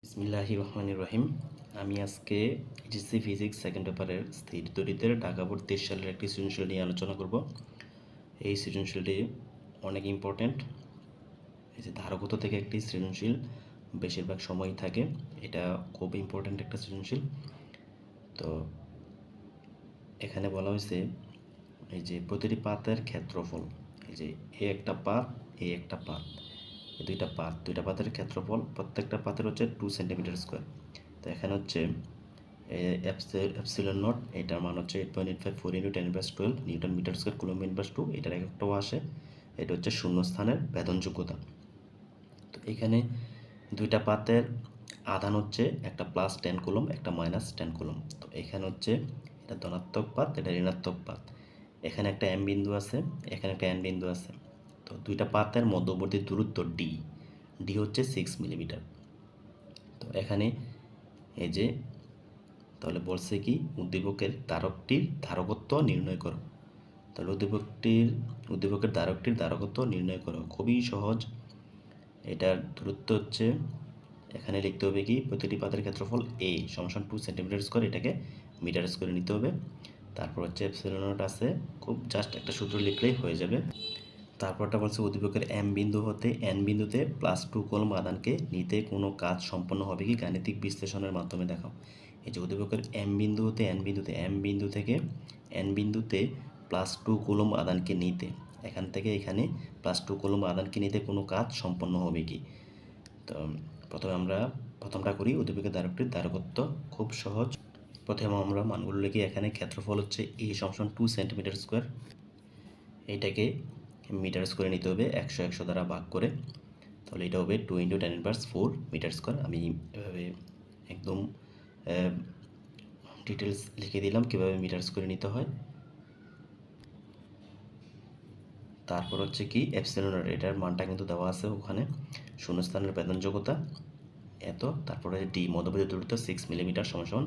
বিসমিল্লাহির রহমানির রহিম। আমি আজকে এইচএসসি ফিজিক্স সেকেন্ড পেপারের স্থির তড়িতের ঢাকা বোর্ড 23 সালের একটি সৃজনশীল নিয়ে আলোচনা করব। এই সৃজনশীলটি অনেক ইম্পর্ট্যান্ট। এই যে ধারকত্ব থেকে একটি সৃজনশীল বেশিরভাগ সময়ই থাকে, এটা খুব ইম্পর্ট্যান্ট একটা সৃজনশীল। তো এখানে বলা হয়েছে এই যে প্রতিটি পাতের ক্ষেত্রফল, এই যে একটা পাত, একটা পাত, এই দুইটা পাতের ক্ষেত্রফল, প্রত্যেকটা পাতের হচ্ছে 2 সেন্টিমিটার স্কোয়ার। তো এখানে হচ্ছে এপসিলন নট, এটার মান হচ্ছে 8.854 × 10⁻12 newton metre square coulomb inverse 2, এটার এককটাও আসে। এটা হচ্ছে শূন্যস্থানের ভেদনযোগ্যতা। তো এখানে দুইটা পাতের আধান হচ্ছে একটা +10 কুলম্ব, একটা -10 কুলম্ব। তো এখানে হচ্ছে এটা ধনাত্মক পাত, এটা ঋণাত্মক পাত। এখানে একটা এম বিন্দু আছে, এখানে একটা এন বিন্দু আছে। তো দুইটা পাতের মধ্যবর্তী দূরত্ব ডি হচ্ছে 6 মিলিমিটার। তো এখানে এই যে তাহলে বলছে কি উদ্দীপকের ধারকটির ধারকত্ব নির্ণয় করো। তাহলে উদ্দীপকের ধারকটির ধারকত্ব নির্ণয় করো, খুবই সহজ। এটার দূরত্ব হচ্ছে, এখানে লিখতে হবে কি প্রতিটি পাতের ক্ষেত্রফল a সমান 2 সেন্টিমিটার স্কোয়ার, এটাকে মিটার স্কোয়ারে নিতে হবে। তারপর হচ্ছে এপসিলন নট আছে, খুব জাস্ট একটা সূত্র লিখলেই হয়ে যাবে। তারপরটা বলছে উদ্দীপকের এম বিন্দু হতে এন বিন্দুতে +2 কুলম্ব আধানকে নিতে কোনো কাজ সম্পন্ন হবে কি গাণিতিক বিশ্লেষণের মাধ্যমে দেখাও। এই যে উদ্দীপকের এম বিন্দু হতে এম বিন্দু থেকে এন বিন্দুতে +2 কুলম্ব আধানকে নিতে, এখান থেকে এখানে +2 কুলম্ব আধানকে নিতে কোনো কাজ সম্পন্ন হবে কি। তো প্রথমে আমরা প্রথমটা করি, উদ্দীপকের ধারকটির ধারকত্ব, খুব সহজ। প্রথমে আমরা মানগুলো লিখি। এখানে ক্ষেত্রফল হচ্ছে a সমান 2 সেন্টিমিটার স্কোয়ার, এইটাকে মিটার স্কোয়ারে নিতে হবে 100 দ্বারা ভাগ করে। তাহলে এটা হবে 2 × 10⁻4 মিটার স্কোয়ার। আমি এভাবে একদম ডিটেলস লিখে দিলাম কীভাবে মিটার স্কোয়ারে নিতে হয়। তারপর হচ্ছে কি এপসিলন নট, এটার মানটা কিন্তু দেওয়া আছে ওখানে, শূন্যস্থানের ভেদনযোগ্যতা এত। তারপরে ডি মধ্যবর্তী দূরত্ব 6 মিলিমিটার সমান,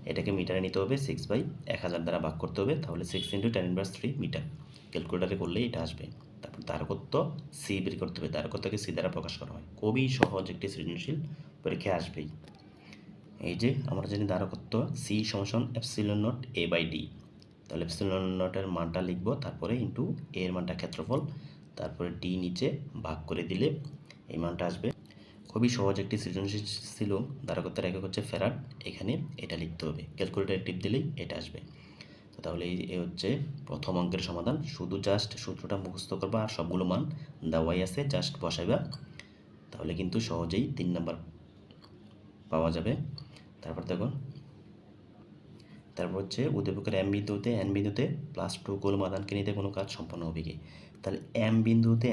এটাকে মিটারে নিতে হবে 6/1000 দ্বারা ভাগ করতে হবে। তাহলে 6 × 10⁻3 মিটার, ক্যালকুলেটারে করলেই এটা আসবে। তারপর ধারকত্ব সি বের করতে হবে, ধারকত্বকে সি দ্বারা প্রকাশ করা হয়। খুবই সহজ একটি সৃজনশীল, পরীক্ষায় আসবেই। এই যে আমরা জানি ধারকত্ব সি সমান এপসিলন নট a/d। তাহলে এপসিলন নটের মানটা লিখব, তারপরে ইন্টু এর মানটা ক্ষেত্রফল, তারপরে ডি নিচে ভাগ করে দিলে এই মানটা আসবে। খুবই সহজ একটি সৃজনশীল ছিল। ধারকত্বের একক হচ্ছে ফ্যারাড, এখানে এটা লিখতে হবে, ক্যালকুলেটর টিপ দিলেই এটা আসবে। তো তাহলে এই হচ্ছে প্রথম অঙ্কের সমাধান। শুধু জাস্ট সূত্রটা মুখস্থ করবা আর সবগুলো মান দেওয়াই আছে, জাস্ট বসাইবা, তাহলে কিন্তু সহজেই 3 নাম্বার পাওয়া যাবে। তারপর দেখো, তারপর হচ্ছে উদ্দীপকের এম বিন্দুতে এন বিন্দুতে +2 কুলম্ব আধানকে নিতে কোনো কাজ সম্পন্ন হবে কি। তাহলে এম বিন্দুতে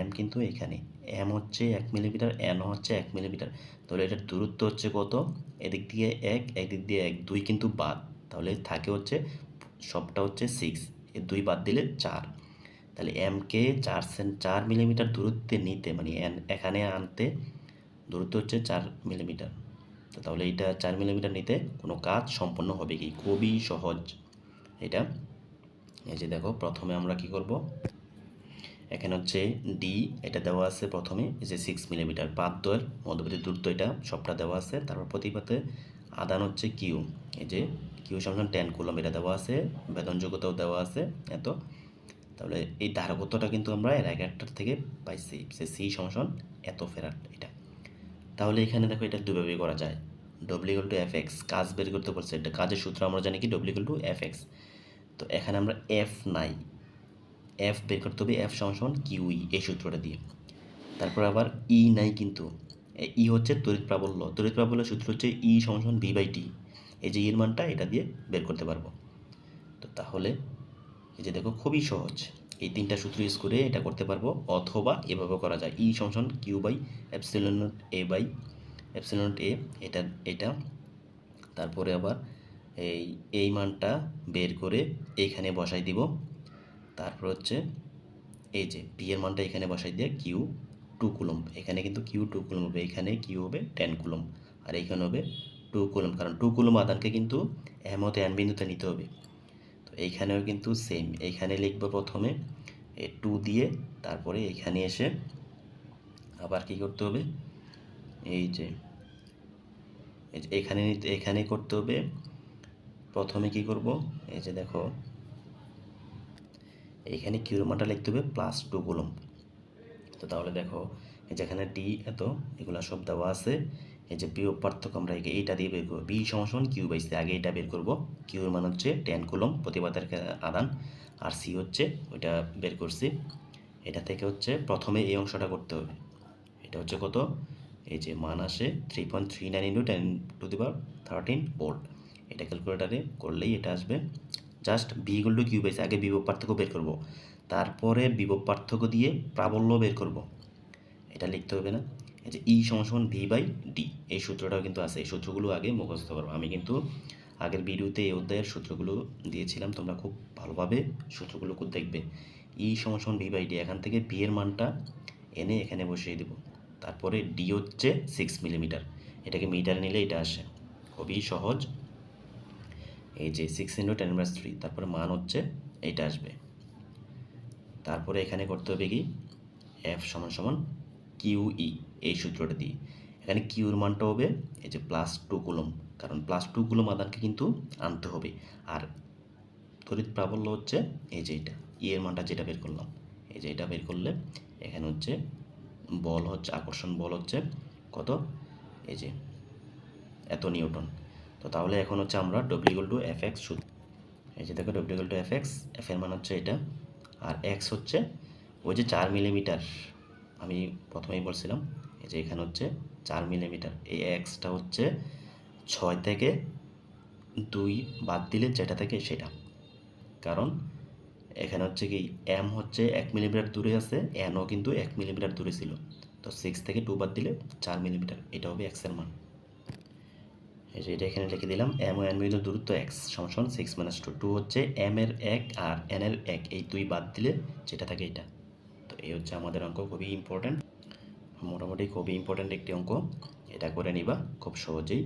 এম কিন্তু এখানে এম হচ্ছে 1 মিলিমিটার, এন হচ্ছে 1 মিলিমিটার। তাহলে এটার দূরত্ব হচ্ছে কত, এদিক দিয়ে 1, একদিক দিয়ে 1, 2 কিন্তু বাদ, তাহলে থাকে হচ্ছে সবটা হচ্ছে 6, এর 2 বাদ দিলে 4। তাহলে এমকে 4 মিলিমিটার দূরত্বে নিতে, মানে এখানে আনতে দূরত্ব হচ্ছে 4 মিলিমিটার। তো তাহলে এটা 4 মিলিমিটার নিতে কোনো কাজ সম্পন্ন হবে কি, খুবই সহজ এটা। এই যে দেখো, প্রথমে আমরা কি করব, এখানে হচ্ছে ডি, এটা দেওয়া আছে প্রথমে, এই যে 6 মিলিমিটার পাতদ্বয়ের মধ্যবর্তী দূরত্ব, এটা সবটা দেওয়া আছে। তারপর প্রতিপাতে আধান হচ্ছে কিউ, এই যে কিউ সমান 10 কুলম্ব, এটা দেওয়া আছে, ভেদনযোগ্যতাও দেওয়া আছে এত। তাহলে এই ধারকত্বটা কিন্তু আমরা এর আগেরটার থেকে পাইছি, যে সি সমান এত ফেরাড এটা। তাহলে এখানে দেখো এটা দুইভাবে করা যায়, W = Fx, কাজ বের করতে বলছে, এটা কাজের সূত্র আমরা জানি কি W = Fx। তো এখানে আমরা এফ নাই, এফ বের করতে হবে, এফ সমান কিউই এই সূত্রটা দিয়ে। তারপর আবার ই নাই, কিন্তু ই হচ্ছে তড়িৎ প্রাবল্যের সূত্র হচ্ছে ই সমান v/t, এই যে এর মানটা এটা দিয়ে বের করতে পারবো। তো তাহলে এই যে দেখো, খুবই সহজ, এই 3টা সূত্র ইউজ করে এটা করতে পারবো, অথবা এভাবে করা যায়, ই সমান q/এপসিলন নট a/এপসিলন নট a, এটা। তারপরে আবার এই মানটা বের করে এইখানে বসাই দিব। তারপর হচ্ছে এই যে পি এর মানটা এখানে বসাই দিয়ে কিউ 2 কুলম্ব, এখানে কিন্তু কিউ 2 কুলম্ব হবে, এখানে কিউ হবে 10 কুলম্ব, আর এইখানে হবে 2 কুলম্ব, কারণ 2 কুলম্ব আধানকে কিন্তু এম হতে এন বিন্দুতে নিতে হবে। তো এইখানেও কিন্তু সেম, এইখানে লিখবো প্রথমে 2 দিয়ে, তারপরে এখানে এসে আবার কি করতে হবে, এই যে এই যে এখানে করতে হবে। প্রথমে কি করব, এই যে দেখো এখানে কিউর মানটা লিখতে হবে +2 কুলম্ব। তো তাহলে দেখো এই যেখানে ডি এত এগুলো সব দেওয়া আছে। এই যে বিয়োগ পার্থক্য আমরা এইটা দিয়ে বের করবো, বি সমান কিউ বাই সি। আগে এটা বের করব, কিউর মান হচ্ছে 10 কুলম্ব প্রতিবাদের আদান, আর সি হচ্ছে ওইটা বের করছি। এটা থেকে হচ্ছে প্রথমে এই অংশটা করতে হবে। এটা হচ্ছে কত, এই যে মান আসে 3.39 × 10⁻13 ভোল্ট। এটা ক্যালকুলেটারে করলেই এটা আসবে। Just V equal to Q by C, আগে বিভব পার্থক্য বের করব, তারপরে বিভব পার্থক্য দিয়ে প্রাবল্য বের করব। এটা লিখতে হবে না। এই যে ই সমান ভি বাই ডি, এই সূত্রটাও কিন্তু আছে। এই সূত্রগুলো আগে মুখস্থ করবো। আমি কিন্তু আগের ভিডিওতে এই অধ্যায়ের সূত্রগুলো দিয়েছিলাম, তোমরা খুব ভালোভাবে সূত্রগুলো দেখবে। ই সমান ভি বাই ডি, এখান থেকে ভি এর মানটা এনে এখানে বসিয়ে দেব। তারপরে ডি হচ্ছে 6 মিলিমিটার, এটাকে মিটার নিলে এটা আসে, খুবই সহজ। এই যে 6 × 10⁻3, তারপরে মান হচ্ছে এইটা আসবে। তারপরে এখানে করতে হবে কি, এফ সমান কিউই, এই সূত্রটা দিয়ে এখানে কিউর মানটা হবে এই যে +2 কুলম্ব, কারণ +2 কুলম্ব আধানকে কিন্তু আনতে হবে। আর তড়িৎ প্রাবল্য হচ্ছে এই যে এটা, ই এর মানটা যেটা বের করলাম, এই যে এটা বের করলে এখানে হচ্ছে বল হচ্ছে, আকর্ষণ বল হচ্ছে কত, এই যে এত নিউটন। তো তাহলে এখন হচ্ছে আমরা W = Fx সূত্র, এই যে দেখো W = Fx, এফ এর মান হচ্ছে এটা, আর এক্স হচ্ছে ওই যে 4 মিলিমিটার আমি প্রথমেই বলছিলাম। এই যে এখানে হচ্ছে 4 মিলিমিটার, এই এক্সটা হচ্ছে 6 থেকে 2 বাদ দিলে যেটা থাকে সেটা, কারণ এখানে হচ্ছে কি এম হচ্ছে 1 মিলিমিটার দূরে আছে, এনও কিন্তু 1 মিলিমিটার দূরে ছিল। তো 6 থেকে 2 বাদ দিলে 4 মিলিমিটার, এটা হবে এক্স এর মান। এই যে এটা এখানে লিখে দিলাম, এম ও এন মিলিত দূরত্ব এক্স সমান 6 - 2। 2 হচ্ছে এম এর 1 আর এন এর 1, এই 2 বাদ দিলে যেটা থাকে এটা। তো এই হচ্ছে আমাদের অঙ্ক, খুবই ইম্পর্ট্যান্ট, মোটামুটি খুবই ইম্পর্ট্যান্ট একটি অঙ্ক। এটা করে নিবা, খুব সহজেই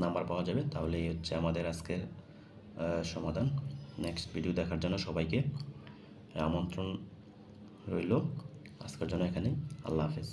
নাম্বার পাওয়া যাবে। তাহলে এই হচ্ছে আমাদের আজকের সমাধান। নেক্সট ভিডিও দেখার জন্য সবাইকে আমন্ত্রণ রইল। আজকের জন্য এখানে, আল্লাহ হাফেজ।